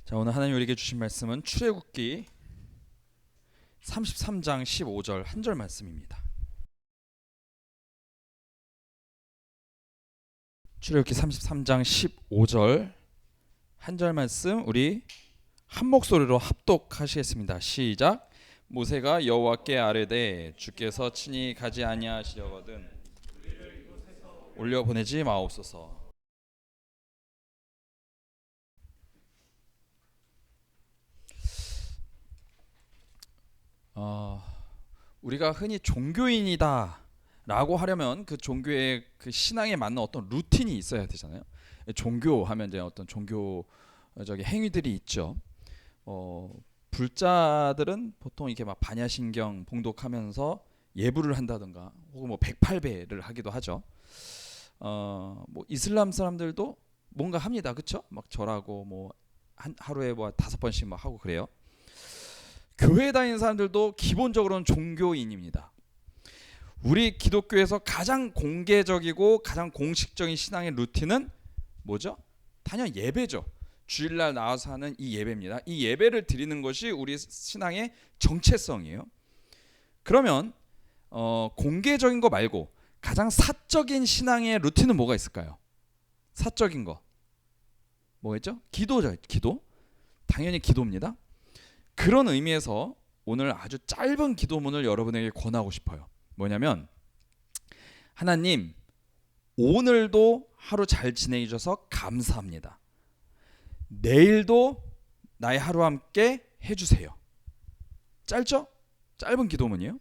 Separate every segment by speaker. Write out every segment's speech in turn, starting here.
Speaker 1: 자, 오늘 하나님 우리에게 주신 말씀은 출애굽기 33장 15절 한 절 말씀입니다. 출애굽기 33장 15절 한 절 말씀 우리 한 목소리로 합독하시겠습니다. 시작. 모세가 여호와께 아뢰되 주께서 친히 가지 아니하시려거든 올려 보내지 마옵소서. 우리가 흔히 종교인이다라고 하려면 그 종교의 그 신앙에 맞는 어떤 루틴이 있어야 되잖아요. 종교하면 이제 어떤 종교적인 행위들이 있죠. 불자들은 보통 이렇게 막 반야신경 봉독하면서 예불을 한다든가 혹은 뭐 108배를 하기도 하죠. 뭐 이슬람 사람들도 뭔가 합니다, 그렇죠? 막 절하고 뭐 하루에 뭐 5번씩 막 하고 그래요. 교회 다니는 사람들도 기본적으로는 종교인입니다. 우리 기독교에서 가장 공개적이고 가장 공식적인 신앙의 루틴은 뭐죠? 단연 예배죠. 주일날 나와서 하는 이 예배입니다. 이 예배를 드리는 것이 우리 신앙의 정체성이에요. 그러면 공개적인 거 말고 가장 사적인 신앙의 루틴은 뭐가 있을까요? 사적인 거 뭐겠죠? 기도죠. 기도. 당연히 기도입니다. 그런 의미에서 오늘 아주 짧은 기도문을 여러분에게 권하고 싶어요. 뭐냐면, 하나님 오늘도 하루 잘 지내게 해주셔서 감사합니다. 내일도 나의 하루와 함께 해주세요. 짧죠? 짧은 기도문이에요.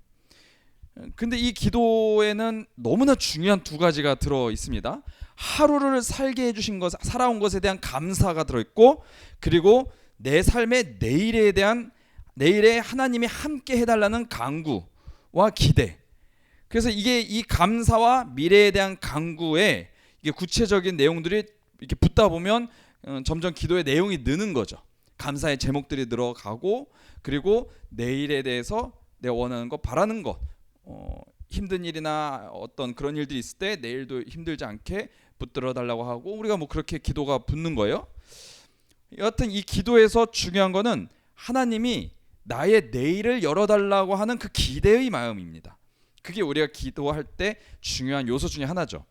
Speaker 1: 근데 이 기도에는 너무나 중요한 두 가지가 들어 있습니다. 하루를 살게 해주신 것, 살아온 것에 대한 감사가 들어있고, 그리고 내 삶의 내일에 하나님이 함께 해달라는 간구와 기대. 그래서 이 감사와 미래에 대한 간구에 이게 구체적인 내용들이 이렇게 붙다 보면 점점 기도의 내용이 느는 거죠. 감사의 제목들이 늘어가고, 그리고 내일에 대해서 내가 원하는 것, 바라는 것, 힘든 일이나 어떤 그런 일들이 있을 때 내일도 힘들지 않게 붙들어 달라고 하고, 우리가 뭐 그렇게 기도가 붙는 거예요. 여하튼 이 기도에서 중요한 거는 하나님이 나의 내일을 열어달라고 하는 그 기대의 마음입니다. 그게 우리가 기도할 때 중요한 요소 중에 하나죠.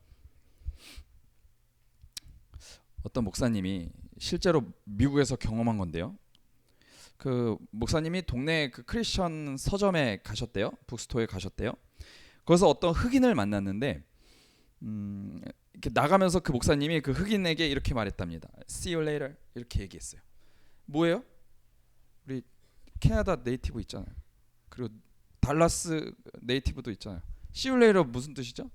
Speaker 1: 어떤 목사님이 실제로 미국에서 경험한 건데요. 그 목사님이 동네 그 크리스천 서점에 가셨대요. 북스토어에 가셨대요. 거기서 어떤 흑인을 만났는데 이렇게 나가면서 그 목사님이 그 흑인에게 이렇게 말했답니다. See you later 이렇게 얘기했어요. 뭐예요? 우리 캐나다 네이티브 있잖아요. 그리고 달라스 네이티브도 있잖아요. See you later 무슨 뜻이죠?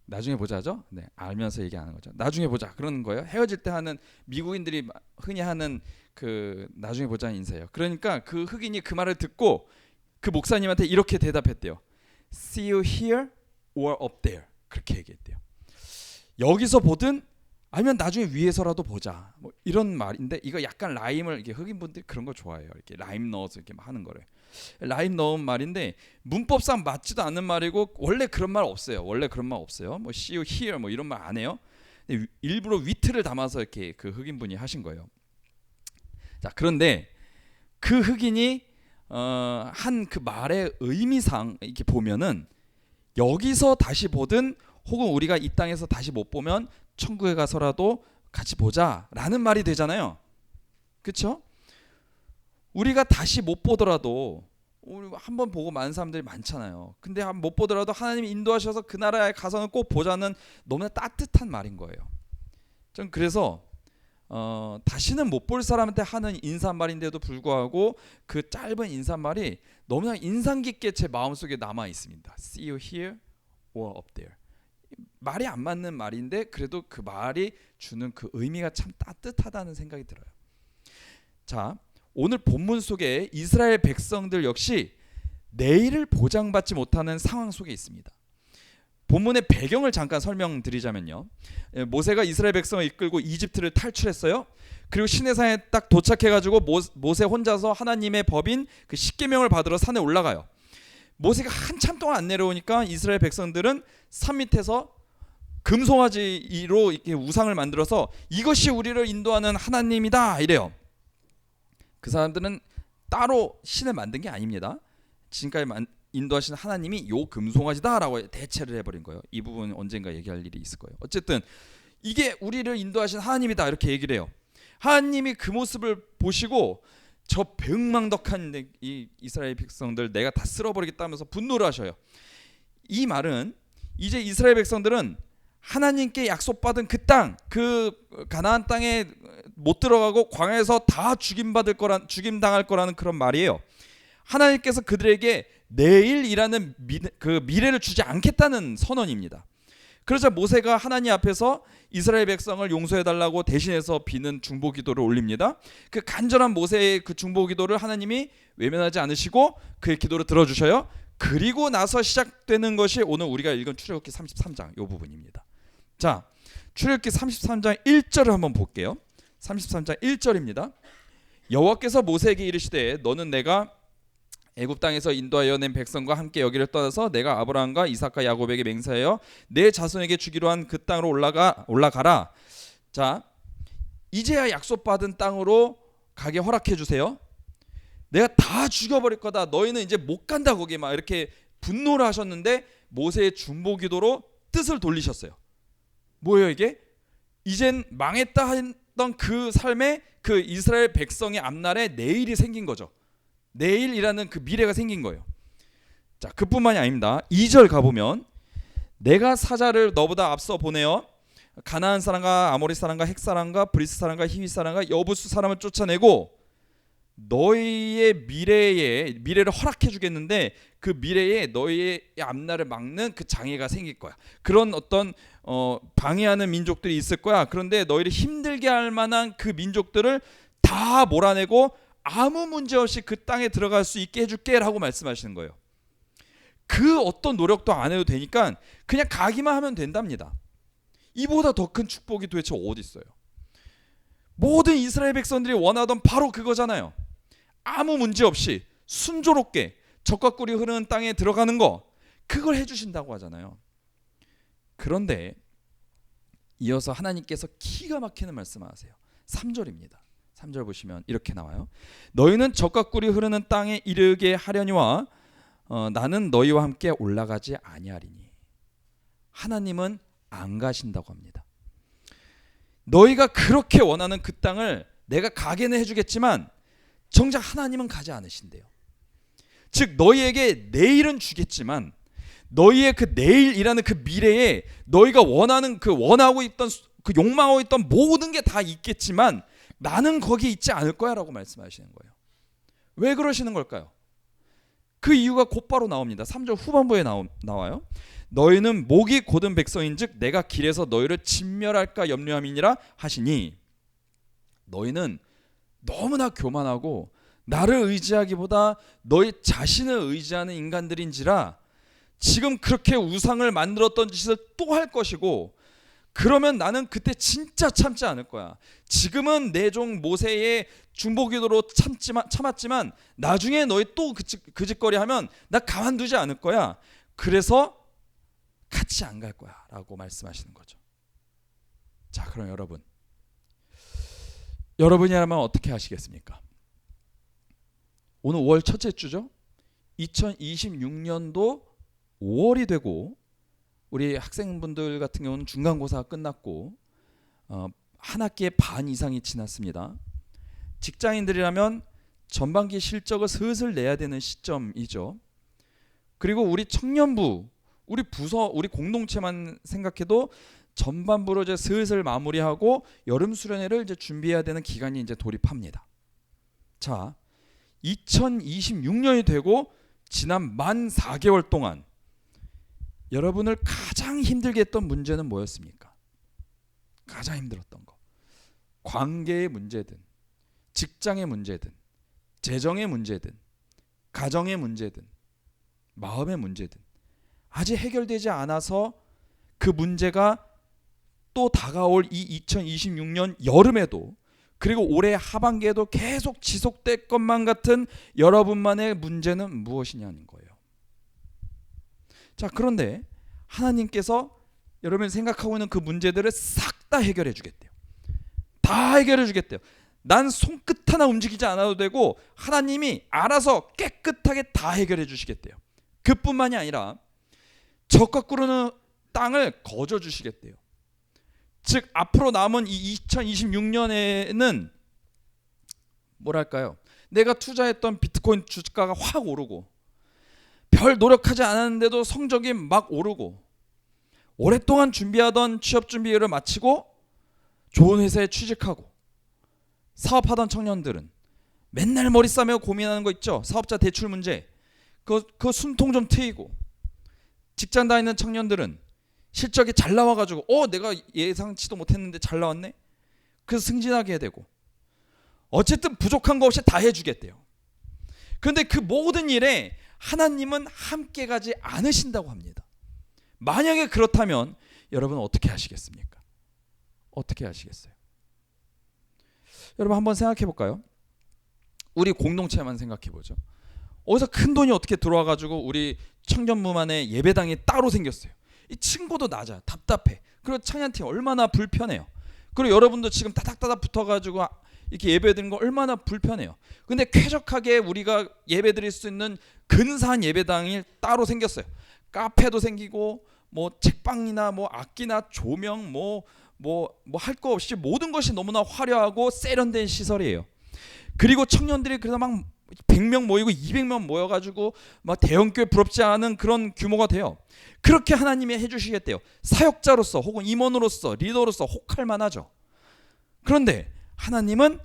Speaker 1: 나중에 보자죠. 네, 알면서 얘기하는 거죠. 나중에 보자 그러는 거예요. 헤어질 때 하는 미국인들이 흔히 하는 그 나중에 보자는 인사예요. 그러니까 그 흑인이 그 말을 듣고 그 목사님한테 이렇게 대답했대요. See you here or up there 그렇게 얘기했대요. 여기서 보든 아니면 나중에 위에서라도 보자. 뭐 이런 말인데, 이거 약간 라임을, 이게 흑인분들이 그런 거 좋아해요. 이렇게 라임 넣어서 이렇게 하는 거를. 라임 넣은 말인데 문법상 맞지도 않는 말이고, 원래 그런 말 없어요. 원래 그런 말 없어요. 뭐 see you here 뭐 이런 말 안 해요. 근데 일부러 위트를 담아서 이렇게 그 흑인분이 하신 거예요. 자, 그런데 그 흑인이 한 그 말의 의미상 이렇게 보면은, 여기서 다시 보든 혹은 우리가 이 땅에서 다시 못 보면 천국에 가서라도 같이 보자라는 말이 되잖아요. 그렇죠? 우리가 다시 못 보더라도 한 번 보고 많은 사람들이 많잖아요. 근데 한 못 보더라도 하나님이 인도하셔서 그 나라에 가서는 꼭 보자는 너무나 따뜻한 말인 거예요. 전 그래서 다시는 못 볼 사람한테 하는 인사말인데도 불구하고 그 짧은 인사말이 너무나 인상 깊게 제 마음속에 남아 있습니다. See you here or up there. 말이 안 맞는 말인데 그래도 그 말이 주는 그 의미가 참 따뜻하다는 생각이 들어요. 자, 오늘 본문 속에 이스라엘 백성들 역시 내일을 보장받지 못하는 상황 속에 있습니다. 본문의 배경을 잠깐 설명드리자면요. 모세가 이스라엘 백성을 이끌고 이집트를 탈출했어요. 그리고 시내산에 딱 도착해가지고 모세 혼자서 하나님의 법인 그 십계명을 받으러 산에 올라가요. 모세가 한참 동안 안 내려오니까 이스라엘 백성들은 산 밑에서 금송아지로 이렇게 우상을 만들어서 이것이 우리를 인도하는 하나님이다 이래요. 그 사람들은 따로 신을 만든 게 아닙니다. 지금까지 인도하신 하나님이 요 금송아지다라고 대체를 해버린 거예요. 이 부분 언젠가 얘기할 일이 있을 거예요. 어쨌든 이게 우리를 인도하신 하나님이다 이렇게 얘기를 해요. 하나님이 그 모습을 보시고 저 배은망덕한 이 이스라엘 백성들 내가 다 쓸어버리겠다 하면서 분노를 하셔요. 이 말은 이제 이스라엘 백성들은 하나님께 약속받은 그 땅, 그 가나안 땅에 못 들어가고 광야에서 다 죽임당할 거라는 그런 말이에요. 하나님께서 그들에게 내일이라는 그 미래를 주지 않겠다는 선언입니다. 그러자 모세가 하나님 앞에서 이스라엘 백성을 용서해달라고 대신해서 비는 중보기도를 올립니다. 그 간절한 모세의 그 중보기도를 하나님이 외면하지 않으시고 그의 기도를 들어주셔요. 그리고 나서 시작되는 것이 오늘 우리가 읽은 출애굽기 33장 이 부분입니다. 자, 출애굽기 33장 1절을 한번 볼게요. 33장 1절입니다. 여호와께서 모세에게 이르시되 너는 내가 애굽 땅에서 인도하여 낸 백성과 함께 여기를 떠나서 내가 아브라함과 이삭과 야곱에게 맹세하여 내 자손에게 주기로 한 그 땅으로 올라가라. 자, 이제야 약속받은 땅으로 가게 허락해 주세요. 내가 다 죽여버릴 거다. 너희는 이제 못 간다 거기 막 이렇게 분노를 하셨는데 모세의 중보기도로 뜻을 돌리셨어요. 뭐예요 이게? 이젠 망했다 했던 그 삶에 그 이스라엘 백성의 앞날에 내일이 생긴 거죠. 내일이라는 그 미래가 생긴 거예요. 자, 그뿐만이 아닙니다. 2절 가보면 내가 사자를 너보다 앞서 보내어 가나안 사람과 아모리 사람과 헷 사람과 브리스 사람과 히위 사람과 여부수 사람을 쫓아내고 너희의 미래를 허락해 주겠는데 그 미래에 너희의 앞날을 막는 그 장애가 생길 거야. 그런 어떤 방해하는 민족들이 있을 거야. 그런데 너희를 힘들게 할 만한 그 민족들을 다 몰아내고 아무 문제 없이 그 땅에 들어갈 수 있게 해줄게 라고 말씀하시는 거예요. 그 어떤 노력도 안 해도 되니까 그냥 가기만 하면 된답니다. 이보다 더 큰 축복이 도대체 어디 있어요? 모든 이스라엘 백성들이 원하던 바로 그거잖아요. 아무 문제 없이 순조롭게 젖과 꿀이 흐르는 땅에 들어가는 거, 그걸 해주신다고 하잖아요. 그런데 이어서 하나님께서 기가 막히는 말씀을 하세요. 3절입니다. 3절 보시면 이렇게 나와요. 너희는 젖과 꿀이 흐르는 땅에 이르게 하려니와 나는 너희와 함께 올라가지 아니하리니. 하나님은 안 가신다고 합니다. 너희가 그렇게 원하는 그 땅을 내가 가게는 해주겠지만 정작 하나님은 가지 않으신대요. 즉 너희에게 내일은 주겠지만 너희의 그 내일이라는 그 미래에 너희가 원하는 그 원하고 있던 그 욕망하고 있던 모든 게 다 있겠지만 나는 거기 있지 않을 거야 라고 말씀하시는 거예요. 왜 그러시는 걸까요? 그 이유가 곧바로 나옵니다. 3절 후반부에 나와요. 너희는 목이 곧은 백성인즉 내가 길에서 너희를 진멸할까 염려함이니라 하시니. 너희는 너무나 교만하고 나를 의지하기보다 너희 자신을 의지하는 인간들인지라 지금 그렇게 우상을 만들었던 짓을 또 할 것이고 그러면 나는 그때 진짜 참지 않을 거야. 지금은 내 종 모세의 중보기도로 참았지만 나중에 너희 또 그 짓거리 하면 나 가만두지 않을 거야. 그래서 같이 안 갈 거야 라고 말씀하시는 거죠. 자, 그럼 여러분이라면 어떻게 하시겠습니까? 오늘 5월 첫째 주죠. 2026년도 5월이 되고 우리 학생분들 같은 경우는 중간고사가 끝났고 한 학기의 반 이상이 지났습니다. 직장인들이라면 전반기 실적을 슬슬 내야 되는 시점이죠. 그리고 우리 청년부, 우리 부서, 우리 공동체만 생각해도 전반부로 이제 슬슬 마무리하고 여름 수련회를 이제 준비해야 되는 기간이 이제 돌입합니다. 자, 2026년이 되고 지난 만 4개월 동안 여러분을 가장 힘들게 했던 문제는 뭐였습니까? 가장 힘들었던 거. 관계의 문제든 직장의 문제든 재정의 문제든 가정의 문제든 마음의 문제든 아직 해결되지 않아서 그 문제가 또 다가올 이 2026년 여름에도 그리고 올해 하반기에도 계속 지속될 것만 같은 여러분만의 문제는 무엇이냐는 거예요. 자, 그런데 하나님께서 여러분이 생각하고 있는 그 문제들을 싹 다 해결해 주겠대요. 다 해결해 주겠대요. 난 손끝 하나 움직이지 않아도 되고 하나님이 알아서 깨끗하게 다 해결해 주시겠대요. 그뿐만이 아니라 적과 꿀르는 땅을 거저 주시겠대요. 즉 앞으로 남은 이 2026년에는 뭐랄까요? 내가 투자했던 비트코인 주가가 확 오르고 별 노력하지 않았는데도 성적이 막 오르고 오랫동안 준비하던 취업 준비를 마치고 좋은 회사에 취직하고 사업하던 청년들은 맨날 머리 싸매고 고민하는 거 있죠. 사업자 대출 문제. 그거 숨통 좀 트이고 직장 다니는 청년들은 실적이 잘 나와가지고 내가 예상치도 못했는데 잘 나왔네. 그래서 승진하게 되고 어쨌든 부족한 거 없이 다 해주겠대요. 그런데 그 모든 일에 하나님은 함께 가지 않으신다고 합니다. 만약에 그렇다면 여러분 어떻게 하시겠습니까? 어떻게 하시겠어요? 여러분 한번 생각해 볼까요? 우리 공동체만 생각해 보죠. 어디서 큰 돈이 어떻게 들어와 가지고 우리 청년부만의 예배당이 따로 생겼어요. 이 층고도 낮아. 답답해. 그리고 청년팀 얼마나 불편해요. 그리고 여러분도 지금 따닥따닥 붙어가지고 이렇게 예배드리는 거 얼마나 불편해요. 근데 쾌적하게 우리가 예배드릴 수 있는 근사한 예배당이 따로 생겼어요. 카페도 생기고 뭐 책방이나 뭐 악기나 조명 뭐 할 거 없이 모든 것이 너무나 화려하고 세련된 시설이에요. 그리고 청년들이 그래서 막 100명 모이고 200명 모여가지고 막 대형교회 부럽지 않은 그런 규모가 돼요. 그렇게 하나님이 해주시겠대요. 사역자로서 혹은 임원으로서 리더로서 혹할 만하죠. 그런데 하나님은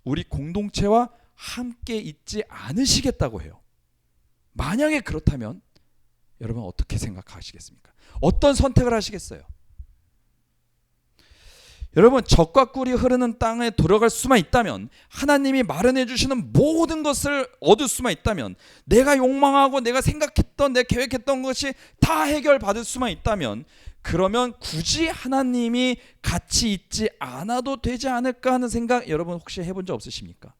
Speaker 1: 우리 공동체와 함께 있지 않으시겠다고 해요. 만약에 그렇다면 여러분 어떻게 생각하시겠습니까? 어떤 선택을 하시겠어요? 여러분 적과 꿀이 흐르는 땅에 들어갈 수만 있다면 하나님이 마련해 주시는 모든 것을 얻을 수만 있다면 내가 욕망하고 내가 생각했던 내 계획했던 것이 다 해결받을 수만 있다면 그러면 굳이 하나님이 같이 있지 않아도 되지 않을까 하는 생각 여러분 혹시 해본 적 없으십니까?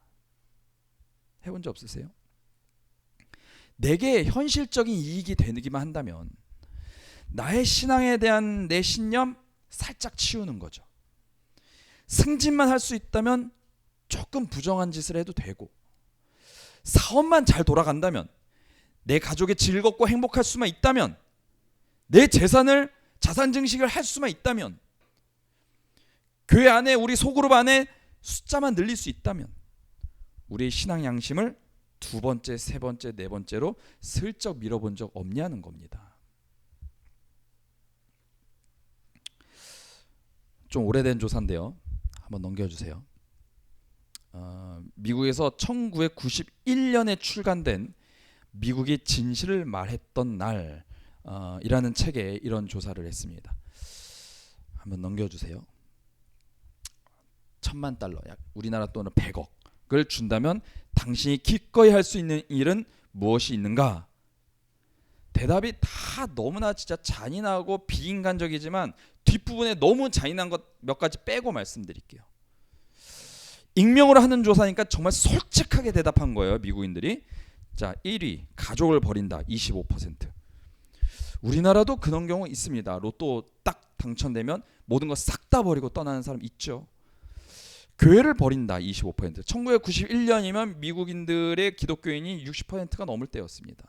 Speaker 1: 해본 적 없으세요? 내게 현실적인 이익이 되기만 한다면 나의 신앙에 대한 내 신념 살짝 치우는 거죠. 승진만 할 수 있다면 조금 부정한 짓을 해도 되고 사업만 잘 돌아간다면 내 가족이 즐겁고 행복할 수만 있다면 내 재산을 자산 증식을 할 수만 있다면 교회 안에 우리 소그룹 안에 숫자만 늘릴 수 있다면 우리의 신앙 양심을 두 번째, 세 번째, 네 번째로 슬쩍 밀어본 적 없냐는 겁니다. 좀 오래된 조사인데요. 한번 넘겨주세요. 미국에서 1991년에 출간된 미국이 진실을 말했던 날 이라는 책에 이런 조사를 했습니다. 한번 넘겨주세요. $10,000,000 약 우리나라 돈으로 100억을 준다면 당신이 기꺼이 할 수 있는 일은 무엇이 있는가? 대답이 다 너무나 진짜 잔인하고 비인간적이지만 뒷부분에 너무 잔인한 것 몇 가지 빼고 말씀드릴게요. 익명으로 하는 조사니까 정말 솔직하게 대답한 거예요. 미국인들이. 자, 1위 가족을 버린다 25%. 우리나라도 그런 경우 있습니다. 로또 딱 당첨되면 모든 거 싹 다 버리고 떠나는 사람 있죠. 교회를 버린다 25%. 1991년이면 미국인들의 기독교인이 60%가 넘을 때였습니다.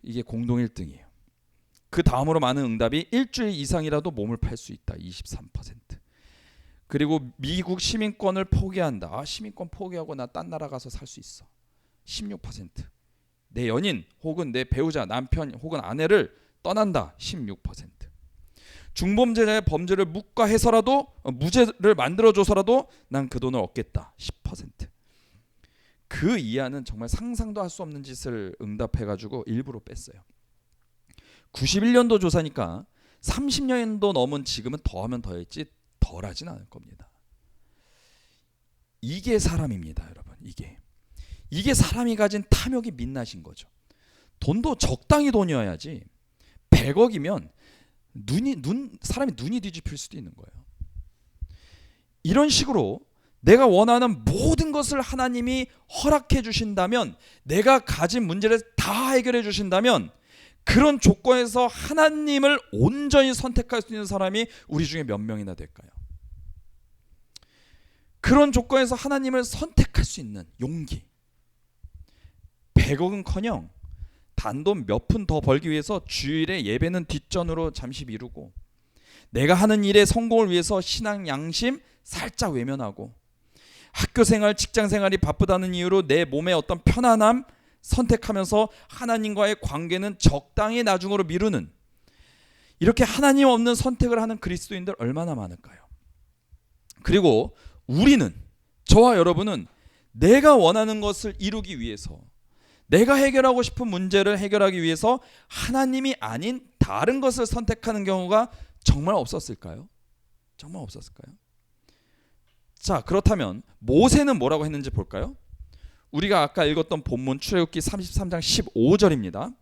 Speaker 1: 이게 공동 1등이에요. 그 다음으로 많은 응답이 일주일 이상이라도 몸을 팔 수 있다 23%. 그리고 미국 시민권을 포기한다. 시민권 포기하고 나 딴 나라 가서 살 수 있어 16%. 내 연인 혹은 내 배우자 남편 혹은 아내를 떠난다 16%. 중범죄자의 범죄를 묵과해서라도 무죄를 만들어줘서라도 난 그 돈을 얻겠다 10%. 그 이하는 정말 상상도 할 수 없는 짓을 응답해가지고 일부러 뺐어요. 91년도 조사니까 30년도 넘은 지금은 더하면 더했지 덜하진 않을 겁니다. 이게 사람입니다, 여러분. 이게 사람이 가진 탐욕이 민낯인 거죠. 돈도 적당히 돈이어야지 100억이면 사람이 눈이 뒤집힐 수도 있는 거예요. 이런 식으로 내가 원하는 모든 것을 하나님이 허락해 주신다면 내가 가진 문제를 다 해결해 주신다면 그런 조건에서 하나님을 온전히 선택할 수 있는 사람이 우리 중에 몇 명이나 될까요? 그런 조건에서 하나님을 선택할 수 있는 용기. 100억은커녕 단돈 몇 푼 더 벌기 위해서 주일에 예배는 뒷전으로 잠시 미루고, 내가 하는 일의 성공을 위해서 신앙 양심 살짝 외면하고, 학교생활 직장생활이 바쁘다는 이유로 내 몸의 어떤 편안함 선택하면서 하나님과의 관계는 적당히 나중으로 미루는, 이렇게 하나님 없는 선택을 하는 그리스도인들 얼마나 많을까요? 그리고 우리는, 저와 여러분은 내가 원하는 것을 이루기 위해서, 내가 해결하고 싶은 문제를 해결하기 위해서 하나님이 아닌 다른 것을 선택하는 경우가 정말 없었을까요? 정말 없었을까요? 자, 그렇다면 모세는 뭐라고 했는지 볼까요? 우리가 아까 읽었던 본문 출애굽기 33장 15절입니다.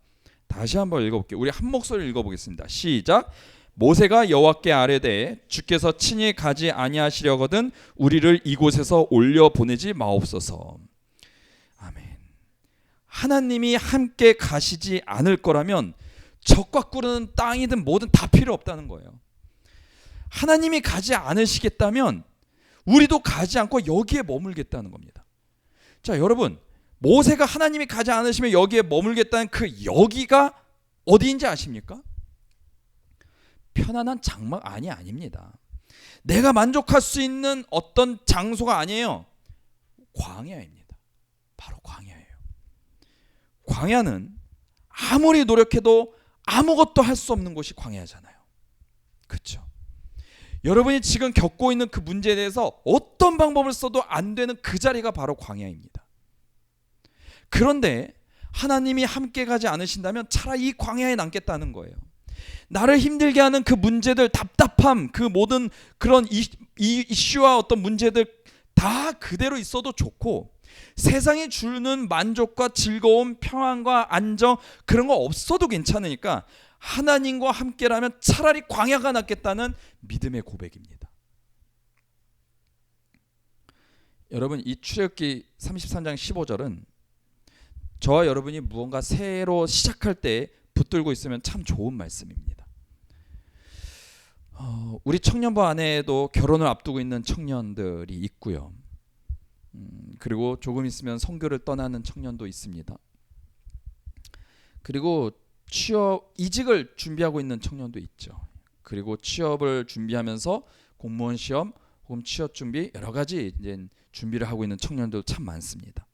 Speaker 1: 다시 한번 읽어볼게요. 우리 한 목소리를 읽어보겠습니다. 시작. 모세가 여호와께 아뢰되 주께서 친히 가지 아니하시려거든 우리를 이곳에서 올려 보내지 마옵소서. 아멘. 하나님이 함께 가시지 않을 거라면 적과 꿀은 땅이든 뭐든 다 필요 없다는 거예요. 하나님이 가지 않으시겠다면 우리도 가지 않고 여기에 머물겠다는 겁니다. 자, 여러분, 모세가 하나님이 가지 않으시면 여기에 머물겠다는 그 여기가 어디인지 아십니까? 편안한 장막 아닙니다. 내가 만족할 수 있는 어떤 장소가 아니에요. 광야입니다. 바로 광야예요. 광야는 아무리 노력해도 아무것도 할 수 없는 곳이 광야잖아요. 그렇죠? 여러분이 지금 겪고 있는 그 문제에 대해서 어떤 방법을 써도 안 되는 그 자리가 바로 광야입니다. 그런데 하나님이 함께 가지 않으신다면 차라리 이 광야에 남겠다는 거예요. 나를 힘들게 하는 그 문제들, 답답함, 그 모든 그런 이슈와 어떤 문제들 다 그대로 있어도 좋고, 세상이 주는 만족과 즐거움, 평안과 안정 그런 거 없어도 괜찮으니까 하나님과 함께라면 차라리 광야가 낫겠다는 믿음의 고백입니다. 여러분, 이 출애굽기 33장 15절은 저와 여러분이 무언가 새로 시작할 때 붙들고 있으면 참 좋은 말씀입니다. 우리 청년부 안에도 결혼을 앞두고 있는 청년들이 있고요. 그리고 조금 있으면 선교를 떠나는 청년도 있습니다. 그리고 이직을 준비하고 있는 청년도 있죠. 그리고 취업을 준비하면서 공무원 시험 혹은 취업 준비 여러 가지 이제 준비를 하고 있는 청년도 참 많습니다.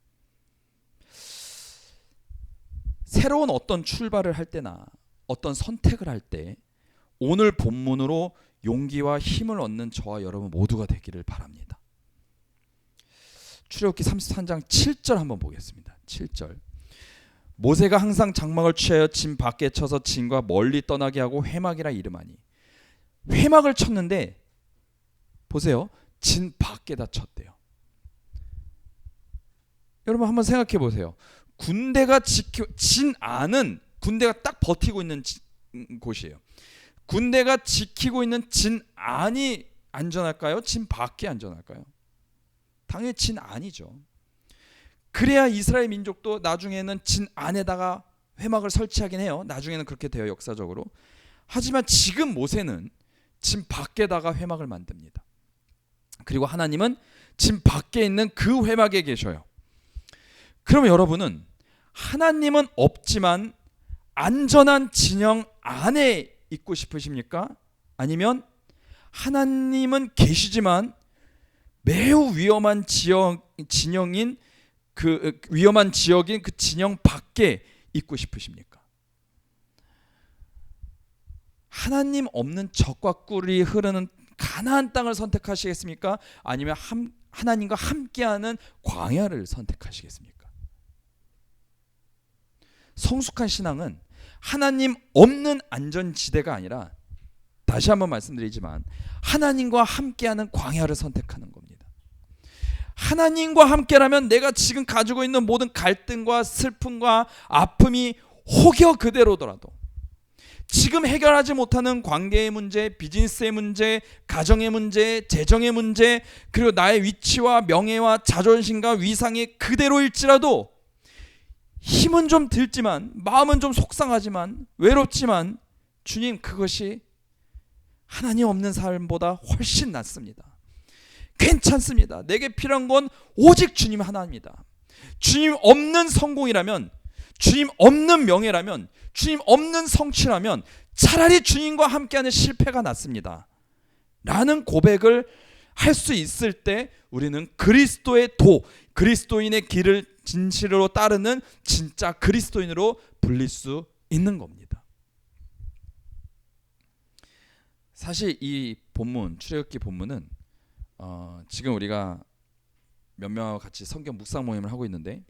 Speaker 1: 새로운 어떤 출발을 할 때나 어떤 선택을 할 때 오늘 본문으로 용기와 힘을 얻는 저와 여러분 모두가 되기를 바랍니다. 출애굽기 33장 7절 한번 보겠습니다. 7절. 모세가 항상 장막을 취하여 진 밖에 쳐서 진과 멀리 떠나게 하고 회막이라 이름하니. 회막을 쳤는데 보세요. 진 밖에다 쳤대요. 여러분 한번 생각해 보세요. 진 안은 군대가 딱 버티고 있는 곳이에요. 군대가 지키고 있는 진 안이 안전할까요? 진 밖이 안전할까요? 당연히 진 안이죠. 그래야 이스라엘 민족도 나중에는 진 안에다가 회막을 설치하긴 해요. 나중에는 그렇게 돼요, 역사적으로. 하지만 지금 모세는 진 밖에다가 회막을 만듭니다. 그리고 하나님은 진 밖에 있는 그 회막에 계셔요. 그러면 여러분은 하나님은 없지만 안전한 진영 안에 있고 싶으십니까? 아니면 하나님은 계시지만 매우 위험한 진영인 그 위험한 지역인 그 진영 밖에 있고 싶으십니까? 하나님 없는 적과 꿀이 흐르는 가나안 땅을 선택하시겠습니까? 아니면 하나님과 함께하는 광야를 선택하시겠습니까? 성숙한 신앙은 하나님 없는 안전지대가 아니라, 다시 한번 말씀드리지만 하나님과 함께하는 광야를 선택하는 겁니다. 하나님과 함께라면 내가 지금 가지고 있는 모든 갈등과 슬픔과 아픔이 혹여 그대로더라도, 지금 해결하지 못하는 관계의 문제, 비즈니스의 문제, 가정의 문제, 재정의 문제, 그리고 나의 위치와 명예와 자존심과 위상이 그대로일지라도 힘은 좀 들지만, 마음은 좀 속상하지만, 외롭지만, 주님, 그것이 하나님 없는 삶보다 훨씬 낫습니다. 괜찮습니다. 내게 필요한 건 오직 주님 하나입니다. 주님 없는 성공이라면, 주님 없는 명예라면, 주님 없는 성취라면 차라리 주님과 함께하는 실패가 낫습니다 라는 고백을 할 수 있을 때 우리는 그리스도의 도, 그리스도인의 길을 진실로 따르는 진짜 그리스도인으로 불릴 수 있는 겁니다. 사실 이 본문, 출애굽기 본문은 지금 우리가 몇 명과 같이 성경 묵상 모임을 하고 있는데,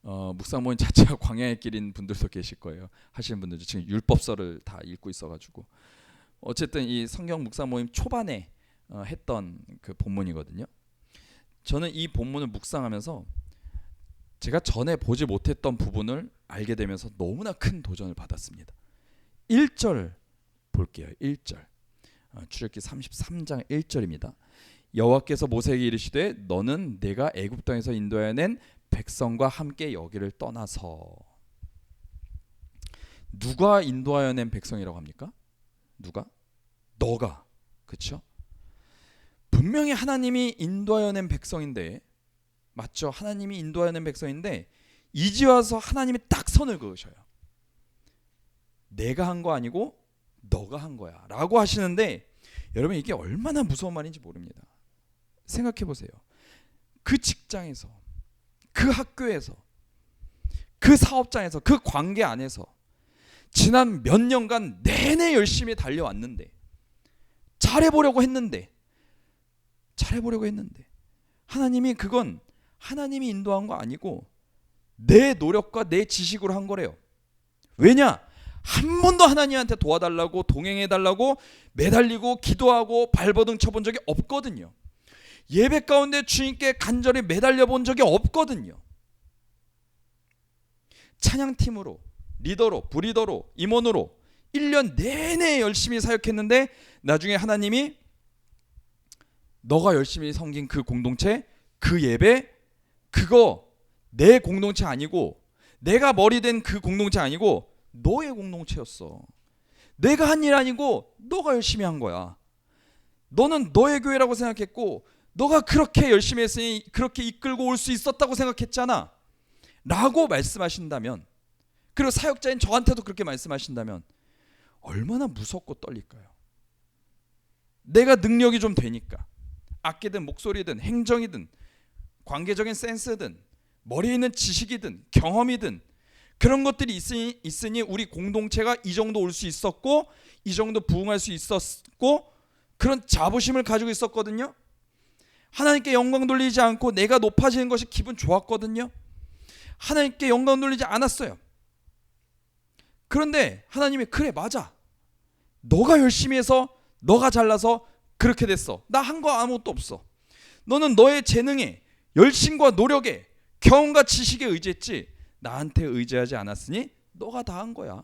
Speaker 1: 묵상 모임 자체가 광야의 길인 분들도 계실 거예요. 하시는 분들도 지금 율법서를 다 읽고 있어가지고, 어쨌든 이 성경 묵상 모임 초반에 했던 그 본문이거든요. 저는 이 본문을 묵상하면서 제가 전에 보지 못했던 부분을 알게 되면서 너무나 큰 도전을 받았습니다. 1절 볼게요. 1절. 출애굽기 33장 1절입니다. 여호와께서 모세에게 이르시되 너는 내가 애굽 땅에서 인도하여 낸 백성과 함께 여기를 떠나서. 누가 인도하여 낸 백성이라고 합니까? 누가? 너가. 그렇죠? 분명히 하나님이 인도하여 낸 백성인데, 맞죠? 하나님이 인도하여 낸 백성인데 이제 와서 하나님이 딱 선을 그으셔요. 내가 한 거 아니고 너가 한 거야 라고 하시는데, 여러분 이게 얼마나 무서운 말인지 모릅니다. 생각해 보세요. 그 직장에서, 그 학교에서, 그 사업장에서, 그 관계 안에서 지난 몇 년간 내내 열심히 달려왔는데, 잘해보려고 했는데 하나님이, 그건 하나님이 인도한 거 아니고 내 노력과 내 지식으로 한 거래요. 왜냐? 한 번도 하나님한테 도와달라고, 동행해달라고 매달리고 기도하고 발버둥 쳐본 적이 없거든요. 예배 가운데 주님께 간절히 매달려 본 적이 없거든요. 찬양팀으로, 리더로, 부리더로, 임원으로 1년 내내 열심히 사역했는데 나중에 하나님이 너가 열심히 섬긴 그 공동체, 그 예배, 그거 내 공동체 아니고, 내가 머리 된 그 공동체 아니고 너의 공동체였어. 내가 한 일 아니고 너가 열심히 한 거야. 너는 너의 교회라고 생각했고, 너가 그렇게 열심히 했으니 그렇게 이끌고 올 수 있었다고 생각했잖아 라고 말씀하신다면, 그리고 사역자인 저한테도 그렇게 말씀하신다면 얼마나 무섭고 떨릴까요? 내가 능력이 좀 되니까, 악기든 목소리든 행정이든 관계적인 센스든 머리에 있는 지식이든 경험이든 그런 것들이 있으니 우리 공동체가 이 정도 올 수 있었고, 이 정도 부흥할 수 있었고, 그런 자부심을 가지고 있었거든요. 하나님께 영광 돌리지 않고 내가 높아지는 것이 기분 좋았거든요. 하나님께 영광 돌리지 않았어요. 그런데 하나님이, 그래 맞아, 너가 열심히 해서 너가 잘나서 그렇게 됐어. 나 한 거 아무것도 없어. 너는 너의 재능에, 열심과 노력에, 경험과 지식에 의지했지 나한테 의지하지 않았으니 너가 다 한 거야.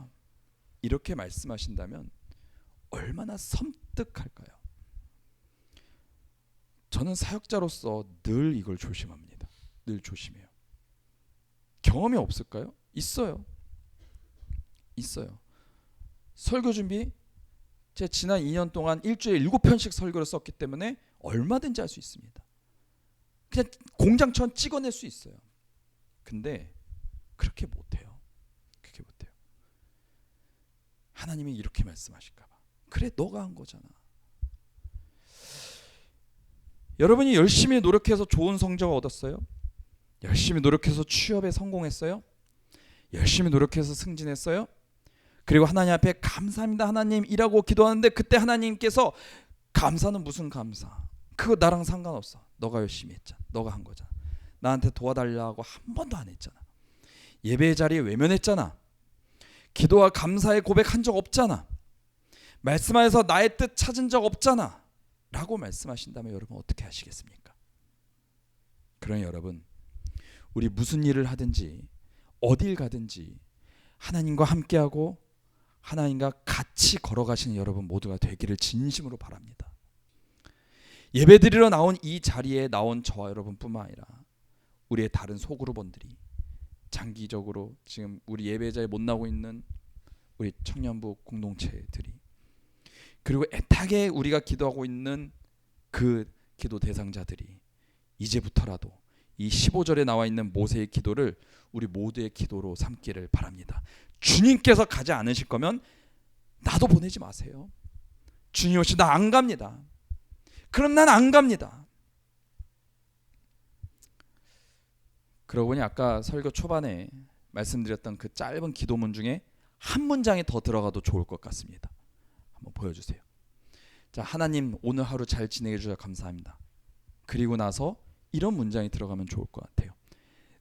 Speaker 1: 이렇게 말씀하신다면 얼마나 섬뜩할까요? 저는 사역자로서 늘 이걸 조심합니다. 늘 조심해요. 경험이 없을까요? 있어요. 설교 준비, 제가 지난 2년 동안 일주일에 7편씩 설교를 썼기 때문에 얼마든지 할 수 있습니다. 그냥 공장처럼 찍어낼 수 있어요. 근데 그렇게 못해요. 하나님이 이렇게 말씀하실까 봐. 그래 너가 한 거잖아. 여러분이 열심히 노력해서 좋은 성적을 얻었어요? 열심히 노력해서 취업에 성공했어요? 열심히 노력해서 승진했어요? 그리고 하나님 앞에 감사합니다 하나님이라고 기도하는데, 그때 하나님께서 감사는 무슨 감사? 그거 나랑 상관없어. 너가 열심히 했잖아. 너가 한 거잖아. 나한테 도와달라고 한 번도 안 했잖아. 예배의 자리에 외면했잖아. 기도와 감사의 고백한 적 없잖아. 말씀하여서 나의 뜻 찾은 적 없잖아 라고 말씀하신다면 여러분 어떻게 하시겠습니까? 그러니 여러분, 우리 무슨 일을 하든지 어딜 가든지 하나님과 함께하고 하나님과 같이 걸어가시는 여러분 모두가 되기를 진심으로 바랍니다. 예배드리러 나온 이 자리에 나온 저와 여러분뿐만 아니라 우리의 다른 소그룹원들이 장기적으로 지금 우리 예배자에 못 나오고 있는 우리 청년부 공동체들이, 그리고 애타게 우리가 기도하고 있는 그 기도 대상자들이 이제부터라도 이 15절에 나와 있는 모세의 기도를 우리 모두의 기도로 삼기를 바랍니다. 주님께서 가지 않으실 거면 나도 보내지 마세요. 주님 없이 나 안 갑니다. 그럼 난 안 갑니다. 그러고 보니 아까 설교 초반에 말씀드렸던 그 짧은 기도문 중에 한 문장이 더 들어가도 좋을 것 같습니다. 한번 보여주세요. 자, 하나님 오늘 하루 잘 지내게 해주셔서 감사합니다. 그리고 나서 이런 문장이 들어가면 좋을 것 같아요.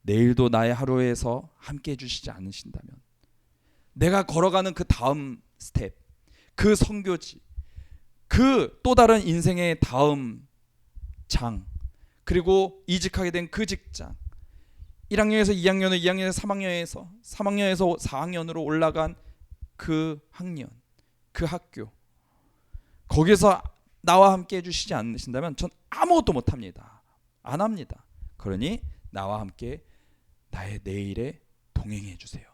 Speaker 1: 내일도 나의 하루에서 함께 해주시지 않으신다면 내가 걸어가는 그 다음 스텝, 그 선교지, 그 또 다른 인생의 다음 장, 그리고 이직하게 된 그 직장, 1학년에서 2학년으로, 2학년에서 3학년에서 4학년으로 올라간 그 학년, 그 학교, 거기서 나와 함께 해주시지 않으신다면 전 아무것도 못합니다. 안 합니다. 그러니 나와 함께 나의 내일에 동행해 주세요.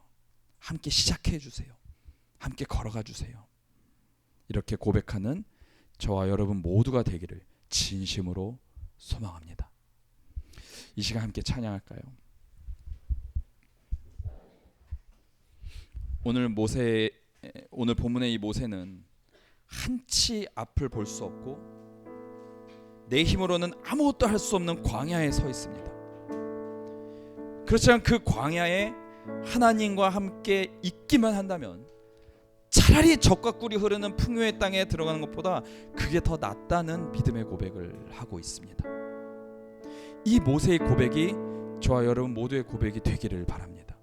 Speaker 1: 함께 시작해 주세요. 함께 걸어가 주세요. 이렇게 고백하는 저와 여러분 모두가 되기를 진심으로 소망합니다. 이 시간 함께 찬양할까요? 오늘 본문의 이 모세는 한치 앞을 볼 수 없고 내 힘으로는 아무것도 할 수 없는 광야에 서 있습니다. 그렇지만 그 광야에 하나님과 함께 있기만 한다면 차라리 적과 꿀이 흐르는 풍요의 땅에 들어가는 것보다 그게 더 낫다는 믿음의 고백을 하고 있습니다. 이 모세의 고백이 저와 여러분 모두의 고백이 되기를 바랍니다.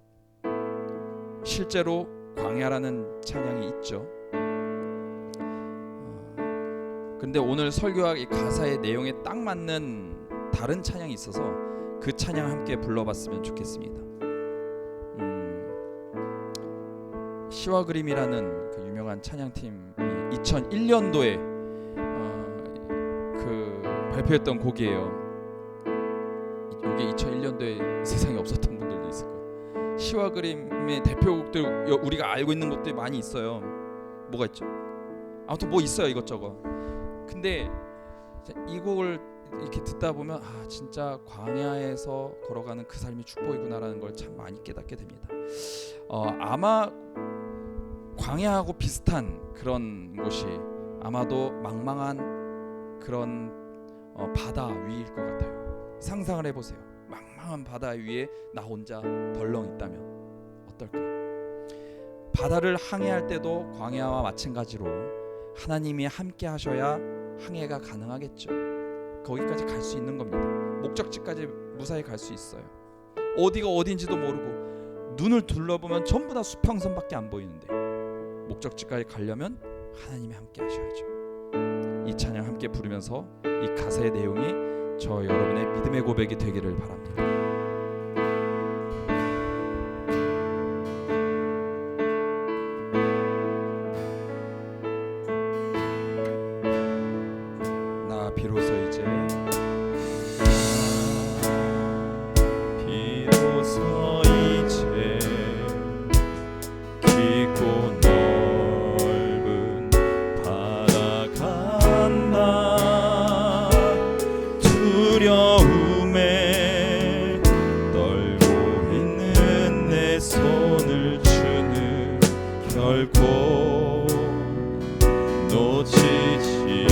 Speaker 1: 실제로 광야라는 찬양이 있죠. 근데 오늘 설교와 이 가사의 내용에 딱 맞는 다른 찬양이 있어서 그 찬양 함께 불러봤으면 좋겠습니다. 시와 그림이라는 그 유명한 찬양팀이 2001년도에 그 발표했던 곡이에요. 이게 2001년도에 세상에 없었던 분들도 있을 거예요. 시와 그림의 대표곡들 우리가 알고 있는 것들이 많이 있어요. 뭐가 있죠? 아무튼 뭐 있어요 이것저것. 근데 이 곡을 이렇게 듣다 보면 아 진짜 광야에서 걸어가는 그 삶이 축복이구나라는 걸 참 많이 깨닫게 됩니다. 아마 광야하고 비슷한 그런 곳이 아마도 망망한 그런 바다 위일 것 같아요. 상상을 해보세요. 망망한 바다 위에 나 혼자 덜렁 있다면 어떨까? 바다를 항해할 때도 광야와 마찬가지로 하나님이 함께 하셔야 항해가 가능하겠죠. 거기까지 갈 수 있는 겁니다. 목적지까지 무사히 갈 수 있어요. 어디가 어딘지도 모르고 눈을 둘러보면 전부 다 수평선밖에 안 보이는데 목적지까지 가려면 하나님이 함께 하셔야죠. 이 찬양 함께 부르면서 이 가사의 내용이 저 여러분의 믿음의 고백이 되기를 바랍니다. 나 비로소 이제
Speaker 2: 깊고 넓은 바다 간다. 두려움에 떨고 있는 내 손을 주는 결코 놓치지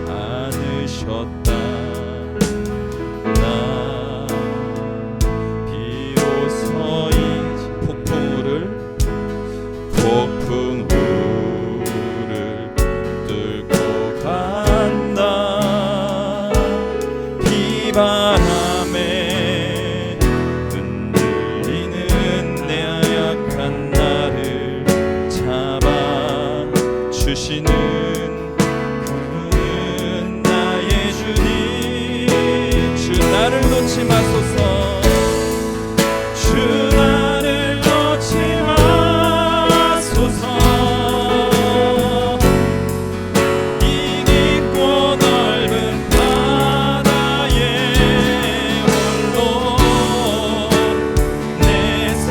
Speaker 2: 않으셨다. 나 비로소 폭풍우를 뚫고 간다. 비바람에 흔들리는 내 약한 나를 잡아주시는 그는 나의 주님. 주 나를 놓지 마소서. 주 나를 놓지 마소서. 이 깊고 넓은 바다에 홀로 내 삶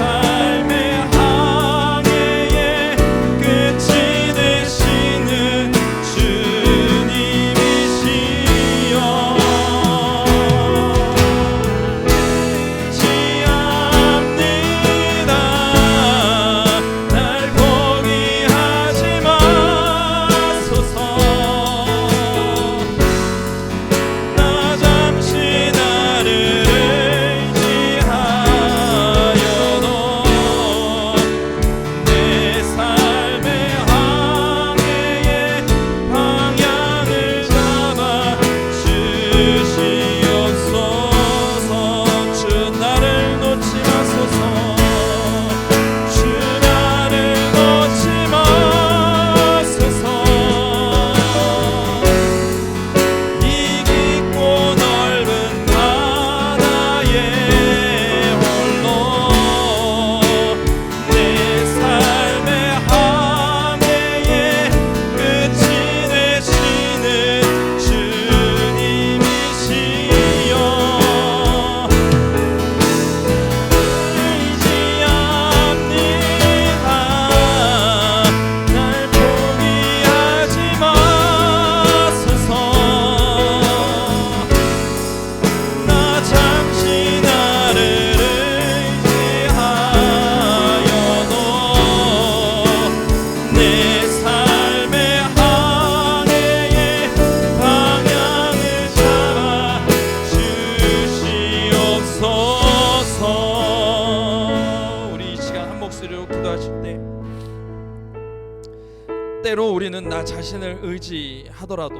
Speaker 1: 때로는 나 자신을 의지하더라도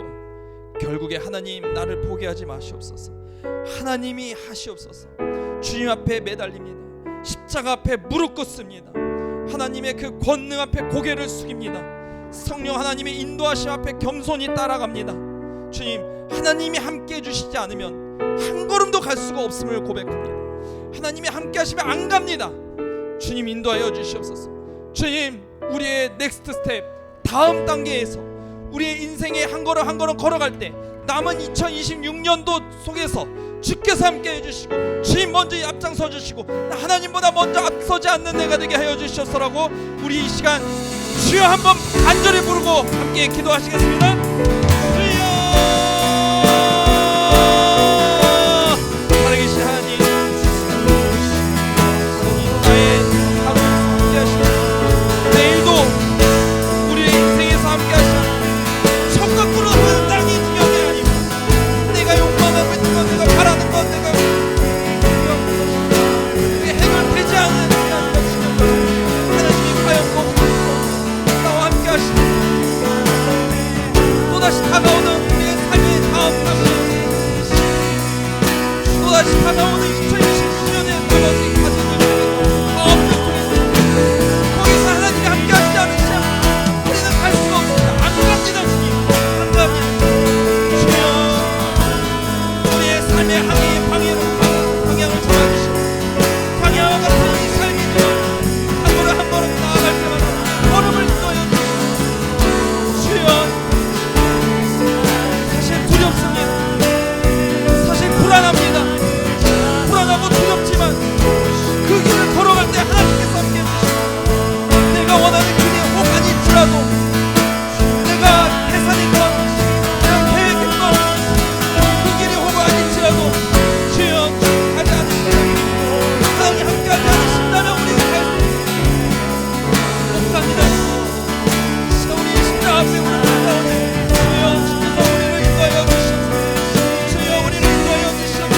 Speaker 1: 결국에 하나님 나를 포기하지 마시옵소서. 하나님이 하시옵소서. 주님 앞에 매달립니다. 십자가 앞에 무릎 꿇습니다. 하나님의 그 권능 앞에 고개를 숙입니다. 성령 하나님의 인도하심 앞에 겸손히 따라갑니다. 주님, 하나님이 함께 해주시지 않으면 한 걸음도 갈 수가 없음을 고백합니다. 하나님이 함께 하시면 안 갑니다. 주님 인도하여 주시옵소서. 주님, 우리의 넥스트 스텝, 다음 단계에서 우리의 인생의 한 걸음 한 걸음 걸어갈 때 남은 2026년도 속에서 주께서 함께 해주시고 주님 먼저 앞장서 주시고 하나님보다 먼저 앞서지 않는 내가 되게 하여 주시옵소서라고 우리 이 시간 주여 한번 간절히 부르고 함께 기도하시겠습니다. 주여, 살아계신 하나님, 나의 하루 함께 하시고 내일도 우리의 인생에서 함께 하시고 천국 구름은 땅이 중요한 게 아니고 내가 욕망하고 있는 것, 내가 바라는 것, 내가 그게 해결되지 않는 게 아니라 중요한 것. 하나님이 과연 나와 함께 하시고 또다시 다가오는 우리의 삶의 다음 단계, 또다시 다가오는 2026년의 나머지 가정을 다음 속에서 거기서 하나님이 함께 하시지 않으시면 우리는 갈 수가 없습니다. 안 갑니다. 주님, 안 갑니다. 주여, 우리의 삶의 방향을 잡아주시고 방향과 같은 이 삶이 한 걸음 한 걸음 나아갈 때마다 걸음을 인도하여 주시고 주여, 사실 두렵습니다. 사실 불안합니다. 불안하고 두렵지만 그 길을 걸어갈 때 하나님께서 함께 해주시고 내가 원하는 길이 혹 아닐지라도 내가 계산했던 내가 계획했던 그 길이 혹 아닐지라도 주여 가지 않으신다면 하나님 함께 하지 않으신다면 우리가 못 갑니다. 시간 우리 십자가 앞에 무릎 꿇사오니 주여 주께서 우리를 인도하여 주시옵소서. 주여 우리를 인도하여 주시옵소서.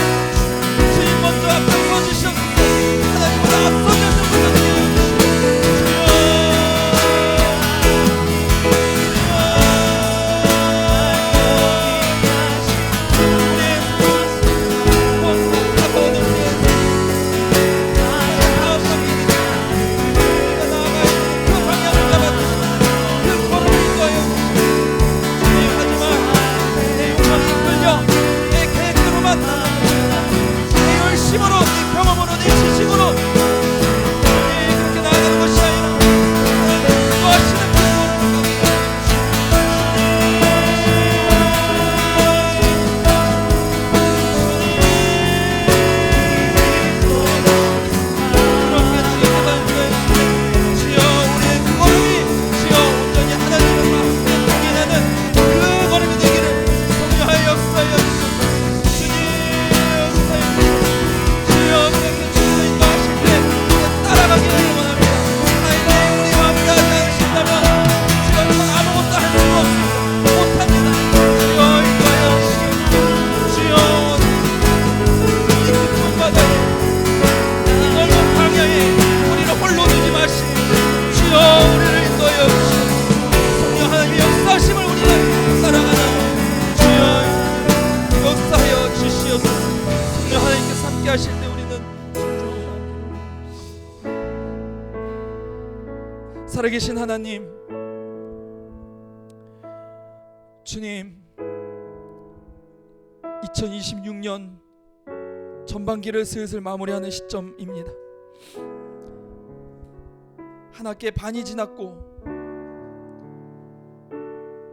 Speaker 1: 주님 먼저 앞장서 주시옵소서. 하나님보다 앞서지 않는 것을 하실 때 우리는 살아계신 하나님, 주님, 2026년 전반기를 슬슬 마무리하는 시점입니다. 한 학기 반이 지났고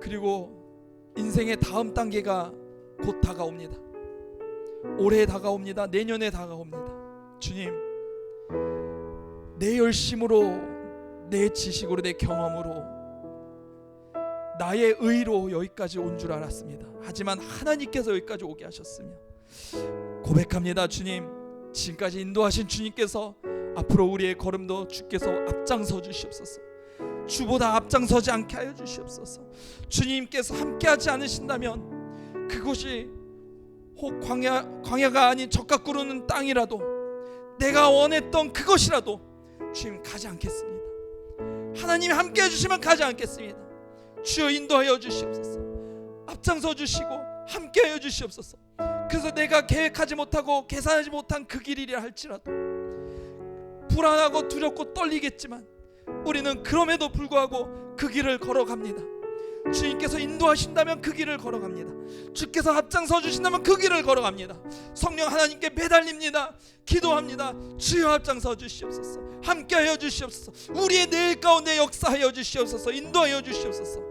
Speaker 1: 그리고 인생의 다음 단계가 곧 다가옵니다. 올해 다가옵니다. 내년에 다가옵니다. 주님, 내 열심으로, 내 지식으로, 내 경험으로, 나의 의로 여기까지 온 줄 알았습니다. 하지만 하나님께서 여기까지 오게 하셨으며 고백합니다. 주님, 지금까지 인도하신 주님께서 앞으로 우리의 걸음도 주께서 앞장서 주시옵소서. 주보다 앞장서지 않게 하여 주시옵소서. 주님께서 함께하지 않으신다면 그곳이 혹 광야가 아닌 적각 구르는 땅이라도, 내가 원했던 그것이라도 주님 가지 않겠습니다. 하나님이 함께 해주시면 가지 않겠습니다. 주여 인도하여 주시옵소서. 앞장서 주시고 함께하여 주시옵소서. 그래서 내가 계획하지 못하고 계산하지 못한 그 길이라 할지라도 불안하고 두렵고 떨리겠지만 우리는 그럼에도 불구하고 그 길을 걸어갑니다. 주님께서 인도하신다면 그 길을 걸어갑니다. 주께서 앞장서 주신다면 그 길을 걸어갑니다. 성령 하나님께 매달립니다. 기도합니다. 주여 앞장서 주시옵소서. 함께하여 주시옵소서. 우리의 내일 가운데 역사하여 주시옵소서. 인도하여 주시옵소서.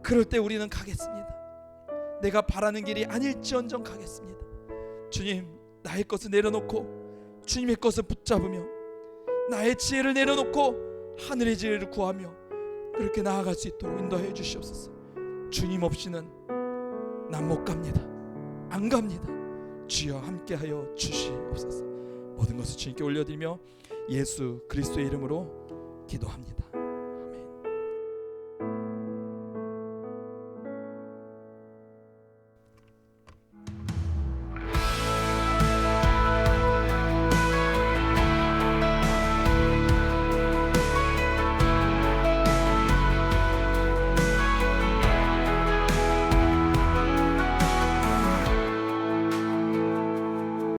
Speaker 1: 그럴 때 우리는 가겠습니다. 내가 바라는 길이 아닐지언정 가겠습니다. 주님, 나의 것을 내려놓고 주님의 것을 붙잡으며 나의 지혜를 내려놓고 하늘의 지혜를 구하며 그렇게 나아갈 수 있도록 인도해 주시옵소서. 주님 없이는 난 못 갑니다. 안 갑니다. 주여 함께하여 주시옵소서. 모든 것을 주님께 올려드리며 예수 그리스도의 이름으로 기도합니다.